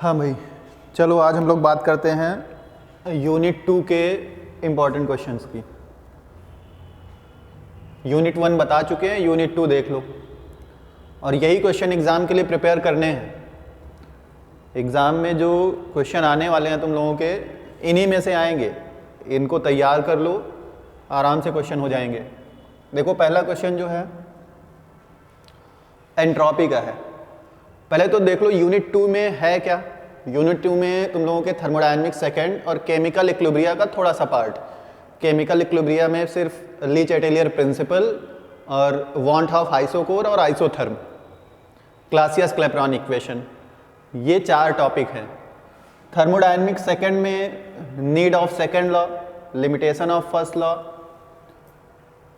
हाँ भाई, चलो आज हम लोग बात करते हैं यूनिट 2 के इम्पॉर्टेंट क्वेश्चंस की। यूनिट 1 बता चुके हैं, यूनिट 2 देख लो। और यही क्वेश्चन एग्ज़ाम के लिए प्रिपेयर करने हैं। एग्ज़ाम में जो क्वेश्चन आने वाले हैं तुम लोगों के, इन्हीं में से आएंगे। इनको तैयार कर लो, आराम से क्वेश्चन हो जाएंगे। देखो पहला क्वेश्चन जो है एंट्रोपी का है। पहले तो देख लो यूनिट 2 में है क्या। यूनिट 2 में तुम लोगों के थर्मोडायनेमिक्स सेकंड और केमिकल इक्विलिब्रिया का थोड़ा सा पार्ट। केमिकल इक्विलिब्रिया में सिर्फ ली चैटेलियर प्रिंसिपल और वांट ऑफ आइसोकोर और आइसोथर्म, क्लासियस क्लैपेरॉन इक्वेशन, ये 4 टॉपिक हैं। थर्मोडायनेमिक्स सेकंड में need of second law, limitation of first law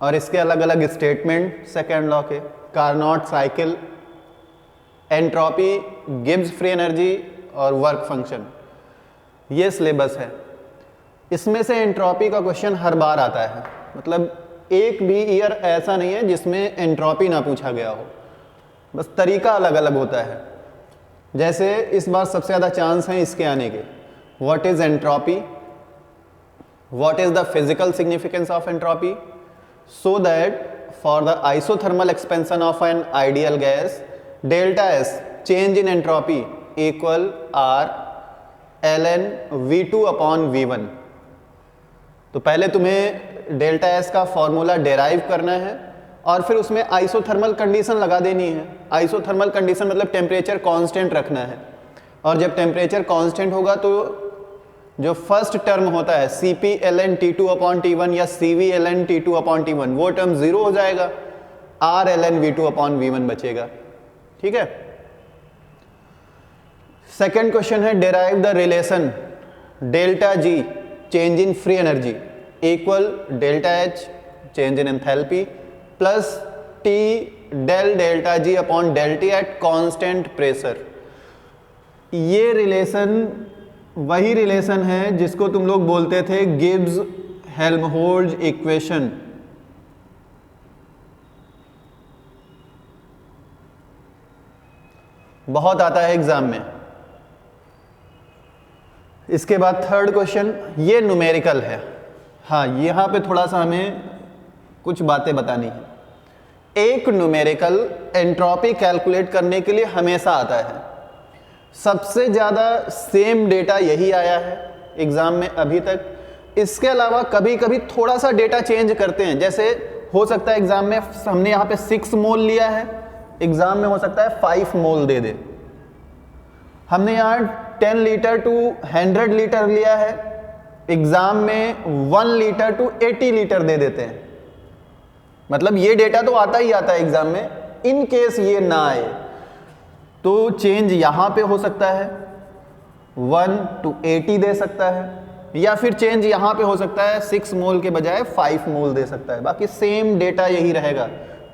और इसके अलग अलग स्टेटमेंट सेकंड लॉ के, Carnot cycle, entropy, Gibbs free energy और वर्क फंक्शन, ये सिलेबस है। इसमें से एंट्रोपी का क्वेश्चन हर बार आता है। मतलब एक भी ईयर ऐसा नहीं है जिसमें एंट्रोपी ना पूछा गया हो, बस तरीका अलग अलग होता है। जैसे इस बार सबसे ज़्यादा चांस हैं इसके आने के। What is entropy, what is the physical significance of entropy, so that for the isothermal expansion of an ideal gas delta S change in entropy equal R ln V2 upon V1। तो पहले तुम्हें delta S का formula derive करना है और फिर उसमें isothermal condition लगा देनी है। आइसोथर्मल कंडीशन मतलब टेम्परेचर कांस्टेंट रखना है। और जब टेम्परेचर कांस्टेंट होगा तो जो फर्स्ट टर्म होता है Cp ln T2 upon T1 या Cv ln T2 upon T1, वो टर्म 0 हो जाएगा, R ln V2 upon V1 बचेगा। ठीक है। सेकेंड क्वेश्चन है derive the relation delta G change in free energy equal delta H change in enthalpy plus T del delta G upon del T at constant pressure. ये relation वही relation है जिसको तुम लोग बोलते थे गिब्स हेल्महोल्ट्ज इक्वेशन। बहुत आता है एग्जाम में। इसके बाद थर्ड क्वेश्चन, ये न्यूमेरिकल है। हाँ, यहाँ पे थोड़ा सा हमें कुछ बातें बतानी है। एक न्यूमेरिकल एंट्रोपी कैलकुलेट करने के लिए हमेशा आता है। सबसे ज़्यादा सेम डेटा यही आया है एग्ज़ाम में अभी तक। इसके अलावा कभी कभी थोड़ा सा डेटा चेंज करते हैं। जैसे हो सकता है एग्ज़ाम में हमने यहाँ पे 6 मोल लिया है, एग्ज़ाम में हो सकता है 5 मोल दे दे। हमने यहाँ 10 लीटर टू 100 लीटर लिया है, एग्जाम में 1 लीटर टू 80 लीटर दे देते हैं। मतलब ये डेटा तो आता ही आता है एग्जाम में। इन केस ये ना आए तो चेंज यहां पे हो सकता है, 1 टू 80 दे सकता है, या फिर चेंज यहां पे हो सकता है 6 मोल के बजाय 5 मोल दे सकता है। बाकी सेम डेटा यही रहेगा,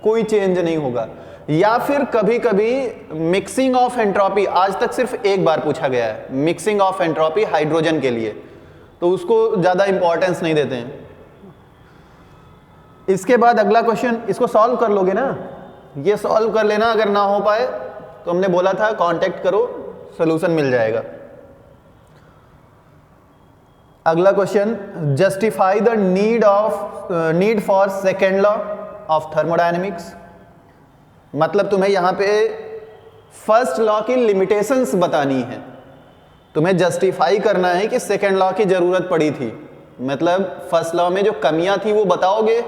कोई चेंज नहीं होगा। या फिर कभी कभी मिक्सिंग ऑफ एंट्रोपी, आज तक सिर्फ एक बार पूछा गया है मिक्सिंग ऑफ एंट्रोपी हाइड्रोजन के लिए, तो उसको ज़्यादा इंपॉर्टेंस नहीं देते हैं। इसके बाद अगला क्वेश्चन, इसको सॉल्व कर लोगे ना, ये सॉल्व कर लेना। अगर ना हो पाए तो हमने बोला था कांटेक्ट करो, सॉल्यूशन मिल जाएगा। अगला question, justify the need for second law of thermodynamics. मतलब तुम्हें यहाँ पे फर्स्ट लॉ की लिमिटेशंस बतानी है, तुम्हें जस्टिफाई करना है कि सेकेंड लॉ की जरूरत पड़ी थी। मतलब फर्स्ट लॉ में जो कमियां थी वो बताओगे,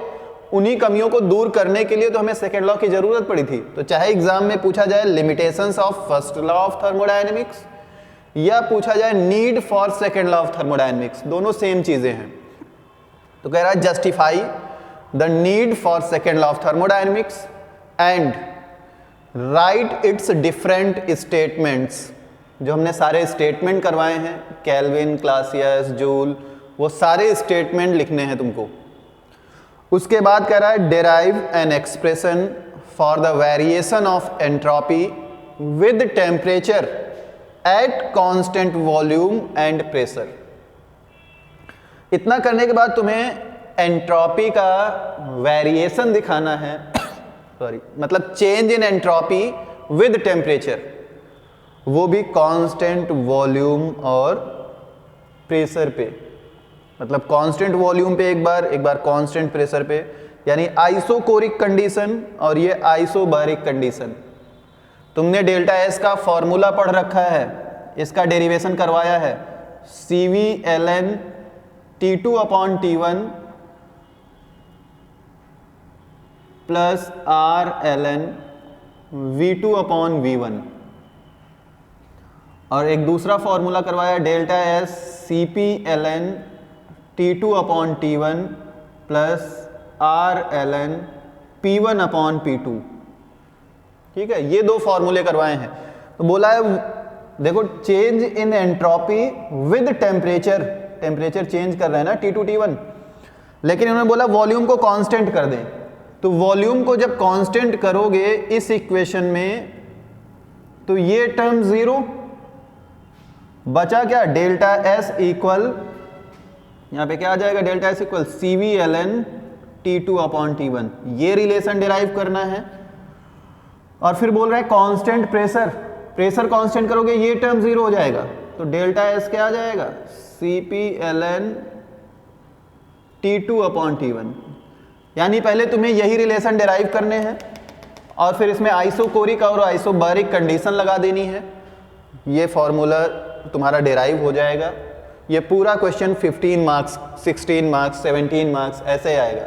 उन्हीं कमियों को दूर करने के लिए तो हमें सेकेंड लॉ की जरूरत पड़ी थी। तो चाहे एग्जाम में पूछा जाए limitations of first law of thermodynamics या पूछा जाए need for second law of thermodynamics, दोनों सेम चीजें हैं। तो कह रहा है justify the need for second law of thermodynamics and right it's different statements. जो हमने सारे स्टेटमेंट करवाए हैं, केल्विन, क्लासियस, जूल, वो सारे स्टेटमेंट लिखने हैं तुमको। उसके बाद कह रहा है derive an expression for the variation of entropy with temperature at constant volume and pressure. इतना करने के बाद तुम्हें एंट्रोपी का वेरिएशन दिखाना है, मतलब change in entropy with temperature. वो भी कांस्टेंट वॉल्यूम और प्रेशर पे, मतलब कांस्टेंट वॉल्यूम पे एक बार कांस्टेंट प्रेशर पे, यानी आइसोकोरिक कंडीशन और ये आइसोबारिक कंडीशन। तुमने डेल्टा एस का फॉर्मूला पढ़ रखा है, इसका डेरिवेशन करवाया है, CVln T2 upon T1 plus Rln V2 upon V1, और एक दूसरा फॉर्मूला करवाया delta S CPln T2 upon T1 plus Rln P1 upon P2। ठीक है, ये दो फॉर्मूले करवाए हैं। तो बोला है देखो change in entropy with temperature, temperature change कर रहे हैं ना T2 T1, लेकिन उन्होंने बोला वॉल्यूम को कांस्टेंट कर दें। तो वॉल्यूम को जब कांस्टेंट करोगे इस इक्वेशन में तो ये टर्म जीरो बचा, क्या डेल्टा एस इक्वल, यहां पे क्या आ जाएगा, delta S equal CVln T2 upon T1, ये रिलेशन डिराइव करना है। और फिर बोल रहा है कांस्टेंट प्रेशर, प्रेशर कांस्टेंट करोगे ये टर्म जीरो हो जाएगा, तो डेल्टा एस क्या आ जाएगा, CPln T2 अपॉन T1। यानी पहले तुम्हें यही रिलेशन डिराइव करने हैं और फिर इसमें आइसोकोरिक और आइसोबारिक कंडीशन लगा देनी है, ये फॉर्मूला तुम्हारा डिराइव हो जाएगा। ये पूरा क्वेश्चन 15 मार्क्स, 16 मार्क्स, 17 मार्क्स ऐसे आएगा,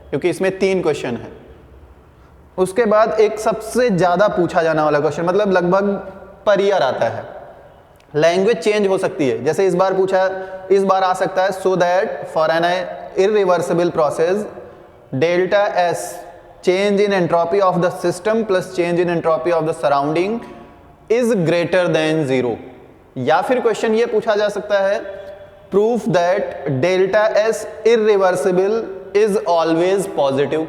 क्योंकि इसमें 3 क्वेश्चन है। उसके बाद एक सबसे ज़्यादा पूछा जाने वाला क्वेश्चन, मतलब लगभग पर ईयर आता है, लैंग्वेज चेंज हो सकती है। जैसे इस बार पूछा, इस बार आ सकता है, so that for an irreversible process delta S change in entropy of the system plus change in entropy of the surrounding is greater than zero. या फिर क्वेश्चन ये पूछा जा सकता है, proof that delta S irreversible is always positive.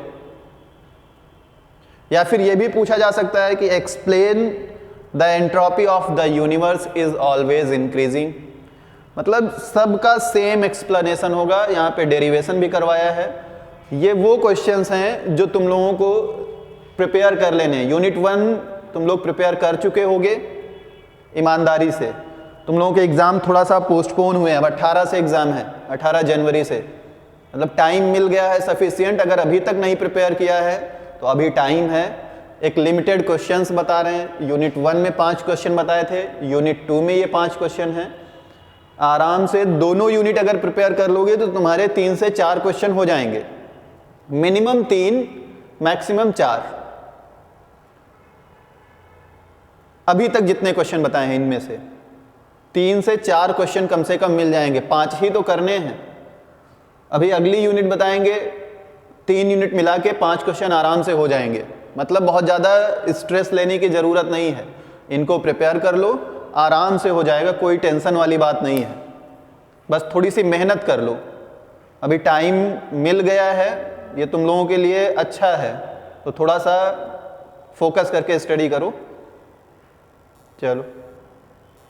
या फिर यह भी पूछा जा सकता है कि explain the entropy of the universe is always increasing. मतलब सबका सेम एक्सप्लेनेशन होगा, यहाँ पे डेरिवेशन भी करवाया है। ये वो क्वेश्चंस हैं जो तुम लोगों को प्रिपेयर कर लेने हैं। यूनिट 1 तुम लोग प्रिपेयर कर चुके होगे ईमानदारी से। तुम लोगों के एग्ज़ाम थोड़ा सा पोस्टपोन हुए हैं, अब 18 से एग्ज़ाम है, 18 जनवरी से, मतलब टाइम मिल गया है सफिशिएंट। अगर अभी तक नहीं प्रिपेयर किया है तो अभी टाइम है। एक लिमिटेड क्वेश्चंस बता रहे हैं, यूनिट 1 में 5 क्वेश्चन बताए थे, यूनिट 2 में ये 5 क्वेश्चन हैं। आराम से दोनों यूनिट अगर प्रिपेयर कर लोगे तो तुम्हारे 3 से 4 क्वेश्चन हो जाएंगे, मिनिमम 3 मैक्सिमम 4। अभी तक जितने क्वेश्चन बताए हैं इनमें से 3 से 4 क्वेश्चन कम से कम मिल जाएंगे, 5 ही तो करने हैं। अभी अगली यूनिट बताएंगे, 3 यूनिट मिला के 5 क्वेश्चन आराम से हो जाएंगे। मतलब बहुत ज़्यादा स्ट्रेस लेने की ज़रूरत नहीं है, इनको प्रिपेयर कर लो, आराम से हो जाएगा, कोई टेंशन वाली बात नहीं है। बस थोड़ी सी मेहनत कर लो, अभी टाइम मिल गया है, ये तुम लोगों के लिए अच्छा है, तो थोड़ा सा फोकस करके स्टडी करो। चलो।